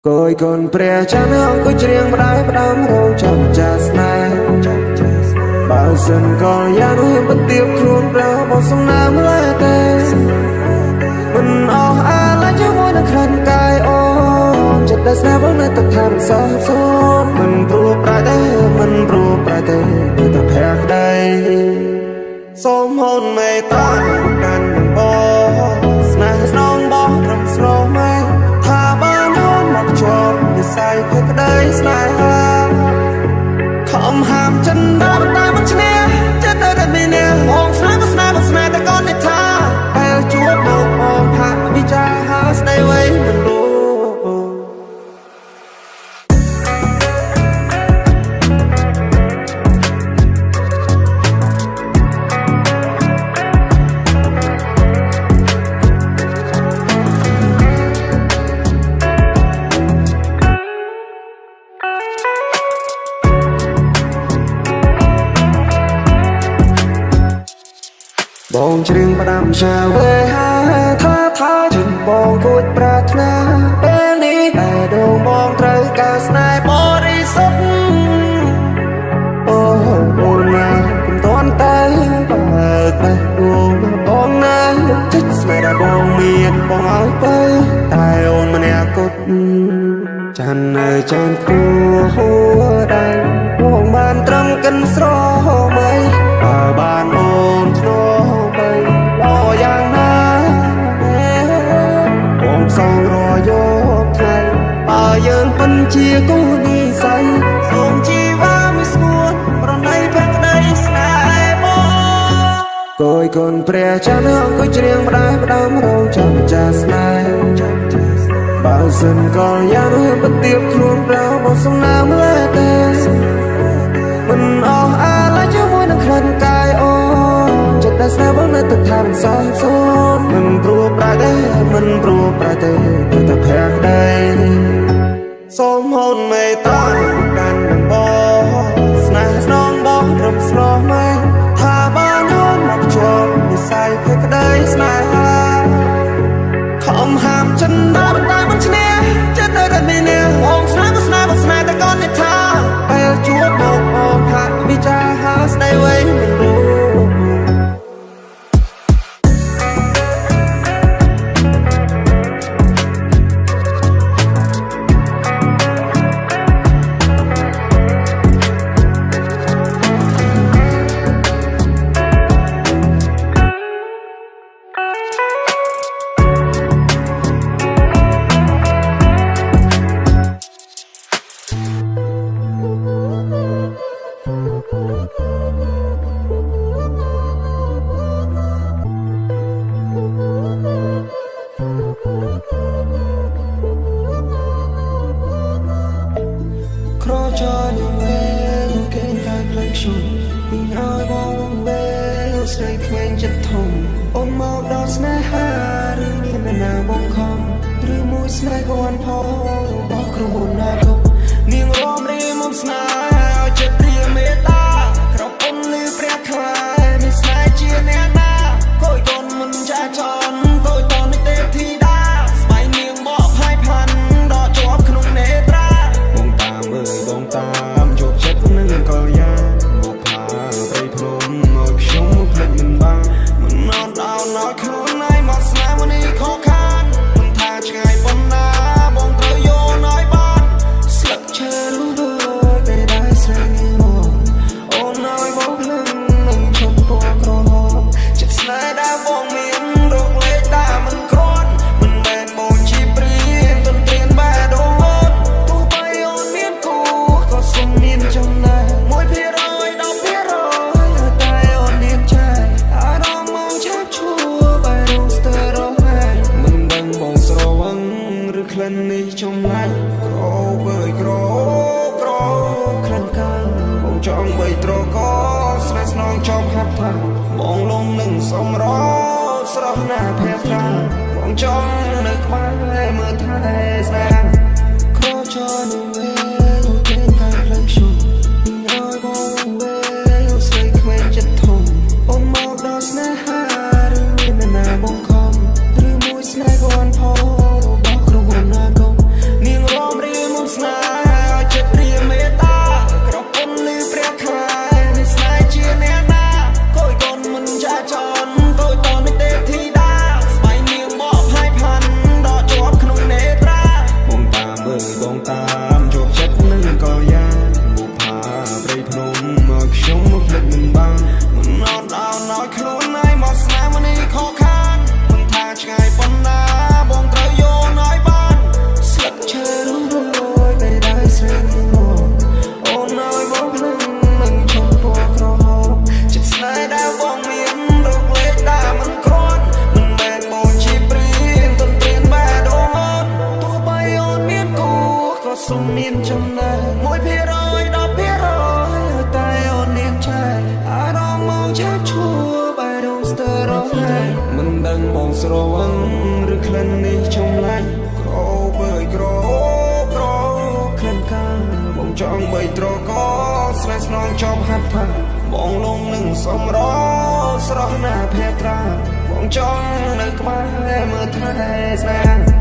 Côi con pre cha nó cứ riêng đái đám râu chậm chà snai bao dần còn ya nuôi bất tiêu khuôn rau bao sông nam lê tê mình ai lại cho môi nó khăn cay ô chật đã xa vẫn nơi tập tham xa xôn mình pru pra tê người tập hẹt đây xóm hôn mây ta đàn đàn bó snai snong bó rầm sro mây tha ba nhón mặc cho như say phết đây snai không ham chân đá bắt tay bắt chân nè chết tới đây mình nè mong snai ta con này tha hay chúa đâu mong hạ vì cha ha stay away mình luôn bong chừng ba đam chào về ha tha chừng bong cột pra thna bên đi đại đầu mong trời cao snai body sốt ô na cùng toán tay bạc tay buông bong na chết snai đã bong miên bong áo bay tai ôn mà nè cột chan ơi chan cua đây bong ban trăng cân sro mây ban ôn thô lo yang na bong song ro yo thay dương phân chia cô đi say song chi va mi smuôn pro nay phép đây snai bo côi con pre cha nó cứ riêng đái đám râu chậm chà snai bao dần còn ya nuôi bất tiêu khuôn rau bao sông nam lê tê mình ai lại cho môi nó khăn cay ô chật đã xa vẫn nơi tập tham xa xôn mình pru pra tê người tập hẹt đây xóm hôn mây ta đàn đàn bó snai snong bó rầm sro mây tha ba nhón mặc cho như say phết đây snai không ham chân đá bắt tay bắt chân nè chết nơi đây mình nè mong snai ta con này tha hay chúa đâu mong hạ vì cha ha stay away mình luôn សុំមានចំណែក1%, 10%តែអូននាងឆែកអារម្មណ៍មកឆាប់ឈួរបែររងស្ទើររហែកមិនដឹងបងស្រវឹងឬក្លិននេះចម្លាញ់ក្រអូបអើយក្រក្លិនកាំបងចង់បីត្រកស្នេហ៍ស្នងចំហាត់ផាបងលងនឹងសំរស្រស់ណាភេត្រាបងចង់នៅក្បែរមើលថែស្នេហ៍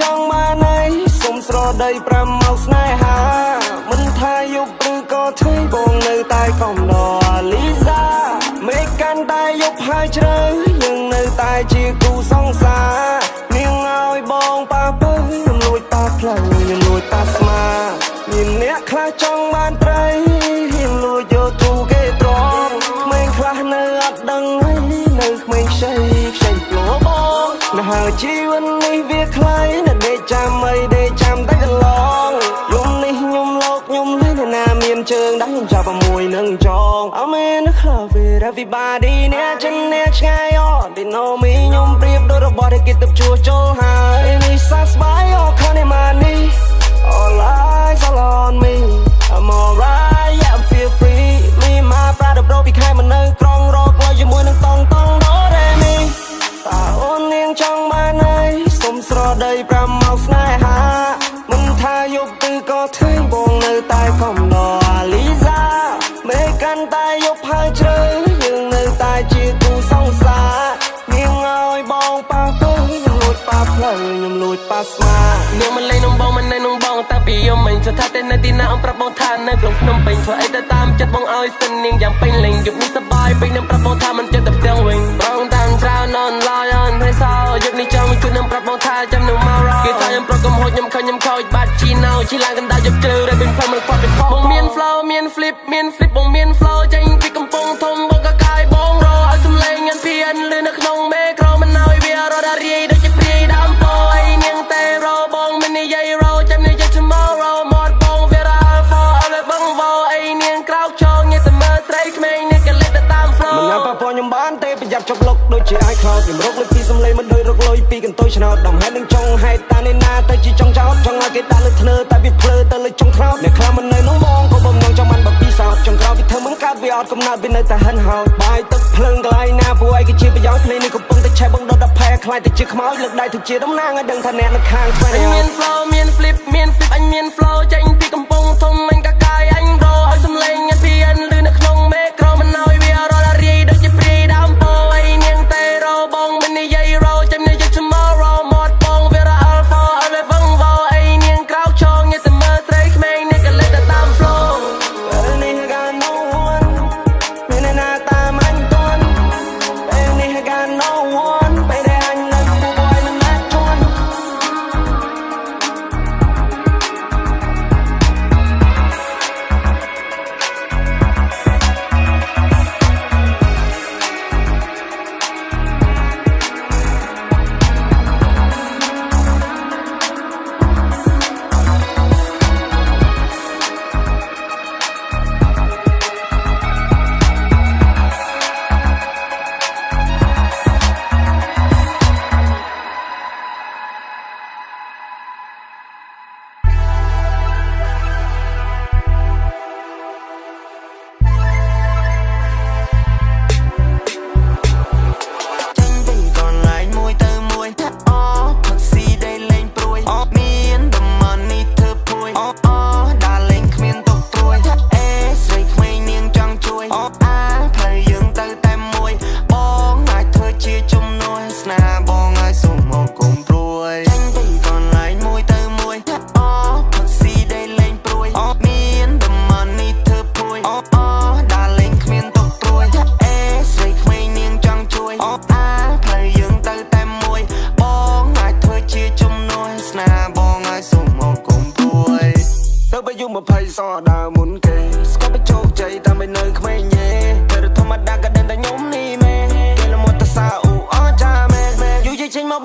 ចង់បានអីសុំស្រដី5មកស្នេហាមិនថាយប់ឬក៏ថ្ងៃបងនៅតែកំដរលីសាមេកាន់តែយប់ហើយជ្រៅយើងនៅតែជាគូសង្សារនាងឲ្យបងប៉ាពើខ្ញុំលួចប៉ាផ្លូវខ្ញុំលួចប៉ាស្មាមានអ្នកខ្លះចង់បានត្រីហ៊ានលួចយកទូគេត្រង់ក្មេងខ្លះនៅអត់ដឹងហើយនៅក្មេងខ្ចីផ្លោបងនៅហើយជីវិតនេះវាខ្លីណាស់ដេកចាំអីដេកចាំតែកន្លងយំនេះខ្ញុំលោកខ្ញុំលេងណាមានជើងដែរខ្ញុំចាប់មួយនឹងចង I'm in the club with everybody អ្នកចិនអ្នកឆ្ងាយអត់ They know me ខ្ញុំប្រៀបដូចរបស់ដែលគេទៅជួសជុលហើយនេះសះស្បាយអត់ខនម៉ានី All eyes all on me I'm alright yeah I'm feel free me my brother bro ពីខែមកនៅក្រុងរកលុយជាមួយនឹងតង់ដូរ៉េមីតើអូននាងចង់បានអីសុំស្រដី5មកស្នេហាមិនថាយប់ឬក៏ថ្ងៃបងនៅតែកំដរលីសាមេកាន់តែយប់ហើយជ្រៅយើងនៅតែជាគូសង្សារនាងឲ្យបងប៉ាទៅខ្ញុំលួចប៉ាផ្លូវខ្ញុំលួចប៉ាស្មានាងមិនលេងនំបងមិននៅនំបងតែពីយំមិនស្ថិតតែនៅទីណាôngប្រាប់បងថានៅក្នុងភ្នំពេញធ្វើអីទៅតាមចិត្តបងឲ្យសិននាងយ៉ាងពេញលេងយប់នេះសប្បាយពេញនឹងប្រាប់បងថាមិនចិត្តទៅផ្ទាំងវិញបងតាមច្រើននន់ឡើយអន់ហើយសោយប់នេះចង់ជួយនឹងប្រាប់បងថាចាំនឹងមករកគេថាខ្ញុំប្រកកំហុសខ្ញុំខឹងខ្ញុំខូចបាត់ជីណៅជីឡើងកណ្ដាលយប់ជ្រៅរែកវិញផលមិនខ្វះពីបងមាន flow មាន flip បងមាន flow ចេញពីកំពង់ធំបងក៏កាយបងរឲ្យសំឡេងញ៉ាំភៀនលឺនៅក្នុងមេក្រូមិនឲ្យវារត់រាយដូចជាព្រាយដើមពោអីនាងតែរបងមិននិយាយរចាំនិយាយ tomorrow មកបងវារ៉ា for ឲ្យបងវ៉ោអីនាងក្រោកចងញ៉ាំតែមើលស្រីក្មេងនេះក៏លេតទៅតាម flow មិនណាប៉ពខ្ញុំបានទេប្រយ័ត្នជប់លុកដូចជាអាចខ្លោចខ្ញុំរកលុយពីសំឡេងមិនដូចរកលុយពីកន្ទុយឆ្នោតដំហេតុនឹងចង់ហេតុតានេះណាទៅជាចង់ចោតចង់ឲ្យគេដាក់លើធ្នើតែវាភ្លើទៅលើចុងថ្នោតអ្នកខ្លះមិននៅនឹងបងក៏បំណងចង់បានបបពីសោតចង់ក្រោយវាធ្វើមិនកើតវាអត់កំណត់វានៅតែហិនហោចបាយទឹកភ្លើងកន្លែងណាពួកឯងគេជាប្រយោជន៍ភ្លេងនេះកំពុងតែឆេះបងដុតដល់ផែខ្លាយទៅជាខ្មោចលើកដៃទៅជាតំណាងឲ្យដឹងថាអ្នកនៅខាងស្វែងមាន flow មាន flip អញមាន flow ចេញពីកំពង់ធំអញក៏កាយអញរឲ្យសំឡេងញ៉ាំភៀនលឺនៅក្នុងមេក្រូមិនឲ្យវារត់រាយដូចជាព្រាយដើមពោអីនាងតែរបងមិននិយាយរចាំនិយាយ tomorrow មកបងវារ៉ា alpha ឲ្យវងវ៉ោអីនាងក្រោកចងញ៉ាំតែមើលស្រីក្មេងនេះក៏លេតទៅតាម flow ពេលនេះ got no one មានណាតាមអញតន់ពេលនេះ got no one ពេលដែលអញនៅគួរឲ្យមិនណាត់ជន់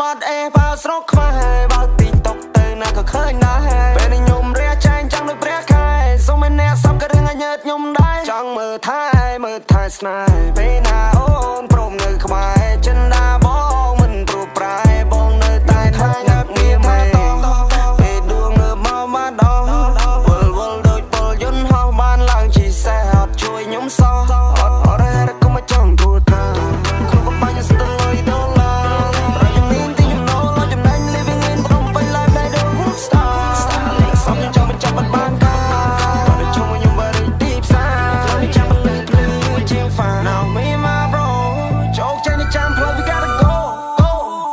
បាត់អេបើស្រកខ្វះបើទីតុកទៅណាក៏ឃើញដែរពេលនេះខ្ញុំរះចែងចង់ដូចព្រះខែសុំឲ្យអ្នកសំក៏រឿងឲ្យញើតខ្ញុំដែរចង់មើលថែស្នេហ៍ពេលណាអូនព្រមនៅក្បែរចិនដាបងមិនព្រោះប្រែបងនៅតែថាងាប់ងារមែនពេលដួងនៅមកមកដល់វល់ដូចពលយន្តហោះបានឡើងជីសេះអត់ជួយខ្ញុំសោះអត់រែរកុំមកចង់ទូតាក្នុងកំបញ្ញស្ទើរលុយដុល្លារប្រយមានទីខ្ញុំណូលចំណេញ living in ព្រមពេញ life ដែលដូច star សំចង់បញ្ចប់បានការបើជុំខ្ញុំបើរីទីផ្សារខ្ញុំចាំបលឹងភ្លឺជាង Now me and my bro ជោគជ័យនេះចាំផ្លូវ we gotta go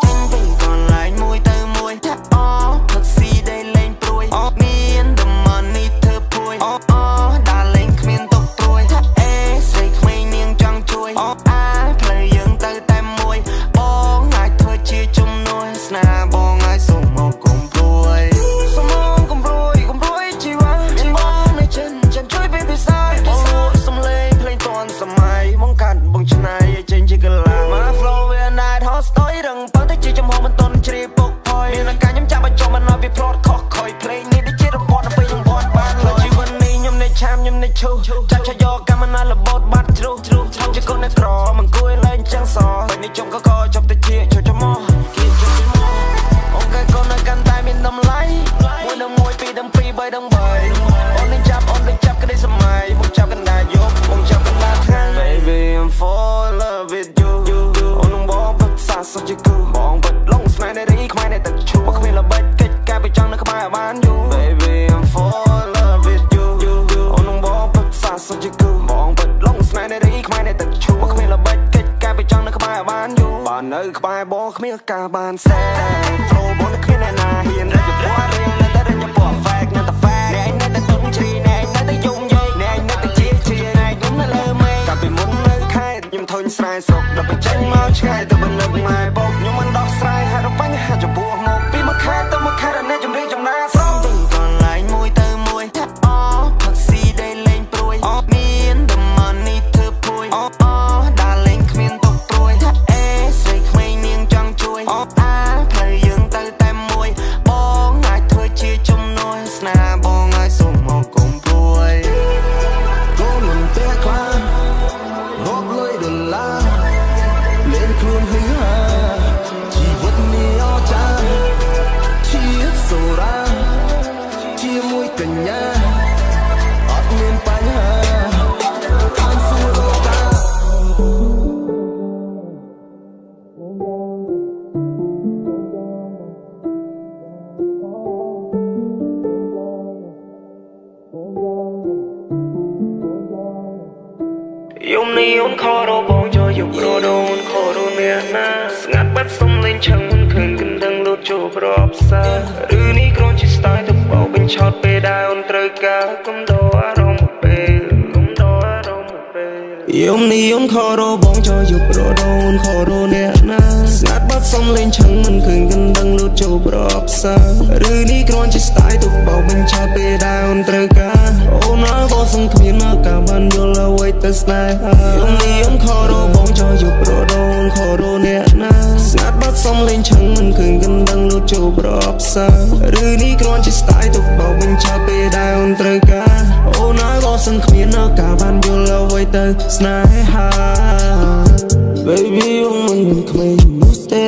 ចេញពីកន្លែងមួយទៅមួយថាអូផឹកស៊ីដែលលេងព្រួយមាន the money ធ្វើពួយដើរលេងគ្មានទុកព្រួយថាអេស្រីក្មេងនាងចង់ជួយផ្លូវយើងទៅតែមួយបងអាចធ្វើជាជំនួយស្នេហ៍បងអាចសុំមកកុំព្រួយសុំមកកុំព្រួយជីវ៉ាបងនៅចិនជួយពីពិសាសំលេងភ្លេងតនសម័យបងកាត់បងឆ្នៃឲ្យចេញជាកលាមក flow វា night hot story រឹងបើតែជាចំហមិនតន់ជ្រាបពុកផយមានអាការខ្ញុំចាប់ឲ្យចុះមិនឲ្យវាផ្លត់ខុសខ້ອຍភ្លេងនេះដូចជារពតទៅខ្ញុំបត់បានលើជីវិតនេះខ្ញុំនៃឆាមខ្ញុំនៃឈូចាប់ឆយកកម្មណាលបោតបាត់ជ្រុះឆ្លងជាកូនអ្នកក្រមិនគួយលែងចឹងសពេលនេះជុំក៏ជប់ទៅជាជួយចំមកគេជប់ចំមកអូនកែកូននៅកាន់តែមានតម្លៃមួយដល់មួយពីរដល់ពីរបីដល់បីអូននឹងចាប់ក្តីសម័យមកចាប់កណ្ដាលយប់មកចាប់កណ្ដាលថ្ងៃ Baby I'm fall in love with you អូននឹងបងពិតសាសុខជាគូបងពិតលងស្នេហ៍នៃរីខ្មែរនៃទឹកឈូមកគ្មានល្បិចកិច្ចការពីចង់នៅក្បែរបានយូ Baby I'm fall in love with you អូននឹងបងពិតសាសុខជាគូបងពិតលងស្នេហ៍នៃរីខ្មែរនៃទឹកឈូមកគ្មានល្បិចកិច្ចការពីចង់នៅក្បែរបានយូបាននៅក្បែរបងគ្មានការបានសែ Flow បងគ្មានអ្នកណាហ៊ានរកពណ៌រៀងនៅតែរកពណ៌ fake នៅតែ fake ណែនៅតែទុំជ្រីណែនៅតែយំយាយណែនៅតែជាណែខ្ញុំនៅលើមេកាលពីមុននៅខេត្តខ្ញុំធុញស្រែស្រុកដល់បញ្ចេញមកឆ្ងាយទៅបន្លឹកម៉ែបោកខ្ញុំមិនដោះស្រាយហេតុបញ្ហាចំពោះមកពីមួយខែទៅមួយខែរអ្នកជំរាបចំណាស្រោពីកន្លែងមួយទៅមួយថាផឹកស៊ីដែលលេងព្រួយមាន the money ធ្វើពួយដើរលេងគ្មានទុកព្រួយថាអេស្រីក្មេងនាងចង់ជួយផ្លូវយើងទៅតែមួយបងអាចធ្វើជាជំនួយស្នេហ៍បងអាចសុំមកកុំព្រួយកូនមិនទេខ្លាំងរកលុយដុល្លារលេងខ្លួនហឺហាជីវិតនេះអស្ចារ្យជាសូរ៉ាជាមួយកញ្ញាអត់មានបញ្ហាខាងសួរតាយំនេះអូនខរបងចូលយករដូនខរអ្នកណាស្ងាត់បាត់សំលេងឆឹងមិនឃើញគិនដឹងលូតចូលប្រអប់សាឬនេះគ្រាន់ជា style ទៅបោកបញ្ឆោតពេលដែលអូនត្រូវការកុំដោអារម្មណ៍ពេលយំនេះអូនខរបងចូលយករដូនខរអ្នកណាស្ងាត់បាត់សំលេងឆឹងមិនឃើញគិនដឹងលូតចូលប្រអប់សាឬនេះគ្រាន់ជា style ទៅបោកបញ្ឆោតពេលដែលអូនត្រូវការអូនអើបងសង្ឃមានមកការបានយល់អ្វីទៅស្នេហាយំនេះអូនខរបងចូលយករដូនខរអ្នកណាស្ងាត់បាត់សំលេងឆឹងមិនឃើញគិនដឹងលូតចូលប្រអប់សាឬនេះគ្រាន់ជា style ទៅបោកបញ្ឆោតពេលដែលអូនត្រូវការអូនអើបងសង្ឃមានមកការបានយល់អ្វីទៅស្នេហា Baby អូនមិនមានក្មេងនោះទេ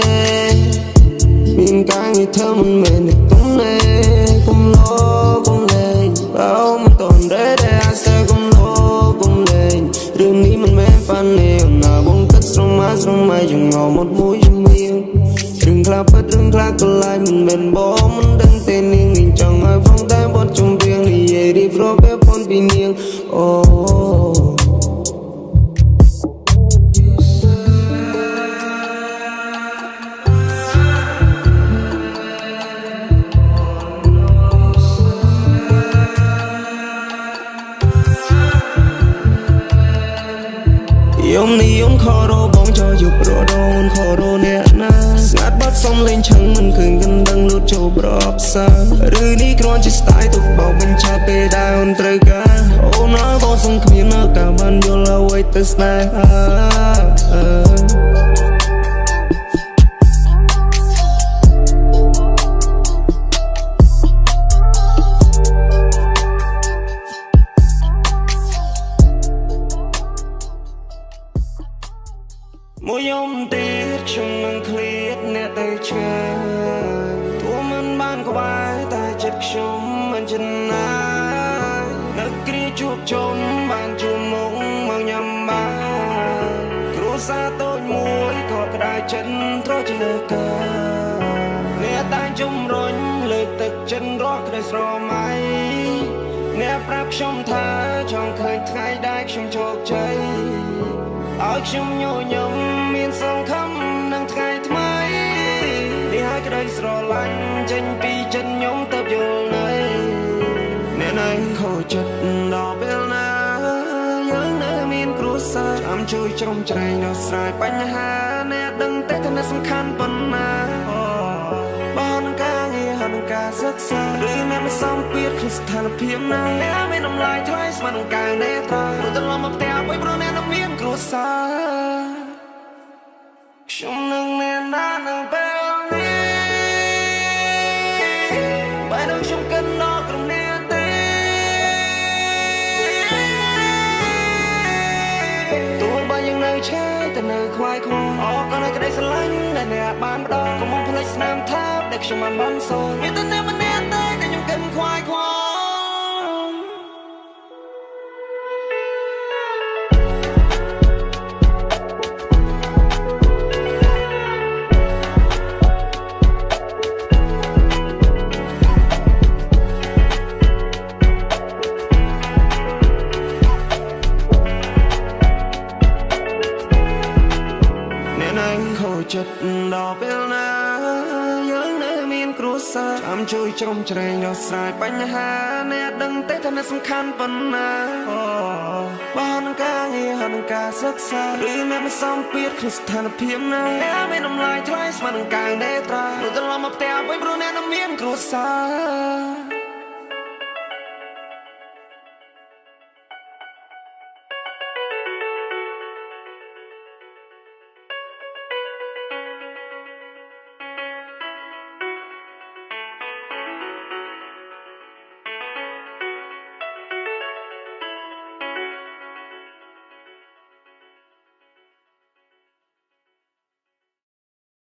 មានការងារធ្វើមិនមែនតែទុំណែកុំលោកុំលេងបើមិនតន់ដែរអាសើកុំលោកុំលេងរឿងនេះមិនមែន funny ណាបងគិតស្រមៃយ៉ាងងល់មកមួយជំនាញរឿងខ្លះពិតរឿងខ្លះក៏ឡាយមិនមែនបងមិនដឹងទេនាងចង់ឲ្យផងតែបត់ជំរាបនិយាយរៀបរាប់ពេលប៉ុនពីនាងអូ យំនេះអូនខរបងចូលយករដូនខរអ្នកណាស្ងាត់បាត់សំលេងឆឹងមិនឃើញគិនដឹងលូតចូលប្រអប់សាឬនេះគ្រាន់ជា style ទៅបោកបញ្ឆោតពេលដែលអូនត្រូវការអូនអើបងសង្ឃមានមកការបានយល់អ្វីទៅស្នេហា ឆ្ងាយទោះមិនបានក្បែរតែចិត្តខ្ញុំមិនចិនណាយនឹកគ្រាជួបជុំបានជួបមុខមកញ៉ាំបានគ្រួសារតូចមួយក៏ក្តៅចិត្តត្រជាកាអ្នកតែជំរុញលើកទឹកចិត្តរស់ក្តីស្រមៃអ្នកប្រាប់ខ្ញុំថាចង់ឃើញថ្ងៃដែលខ្ញុំជោគជ័យឲ្យខ្ញុំញញឹមមានសង្ឃឹមនឹងថ្ងៃថ្មីនេះហើយក្តីស្រឡាញ់ចេញពីចិត្តខ្ញុំទៅយល់នៅអ្នកនៅខូចចិត្តដល់ពេលណាយើងនៅមានគ្រួសារចាំជួយជ្រោមជ្រែងដោះស្រាយបញ្ហាអ្នកដឹងតែថាសំខាន់ប៉ុណ្ណាបងនឹងការងារហើយនឹងការសិក្សាឬអ្នកមិនសមពាក្យក្នុងស្ថានភាពណាអ្នកមានតម្លៃថ្លៃស្មើនឹងការនេត្រាព្រោះត្រឡប់មកផ្ទះវិញព្រោះអ្នកនឹងមានគ្រួសារខ្ញុំនឹងមានណានៅពេលនេះបើនឹងខ្ញុំកិនដល់ក្រុមអ្នកទេទោះបើយើងនៅឆ្ងាយតែនៅខ្វាយខ្វល់អរក៏នៅក្តីស្រឡាញ់ដែលអ្នកបានផ្ដល់កុំភ្លេចស្នាមថាបដែលខ្ញុំបានបន្សល់មានតែអ្នកម្នាក់ទេដែលខ្ញុំកិនខ្វាយខ្វល់ខូចចិត្តដល់ពេលណាយើងនៅមានគ្រួសារចាំជួយជ្រោមជ្រែងដោះស្រាយបញ្ហាអ្នកដឹងតែថាអ្នកសំខាន់ប៉ុណ្ណាបងនឹងការងារហើយនឹងការសិក្សាឬអ្នកមិនសមពាក្យក្នុងស្ថានភាពណាអ្នកមានតម្លៃថ្លៃស្មើនឹងការនេត្រាព្រោះត្រឡប់មកផ្ទះវិញព្រោះអ្នកនឹងមានគ្រួសារ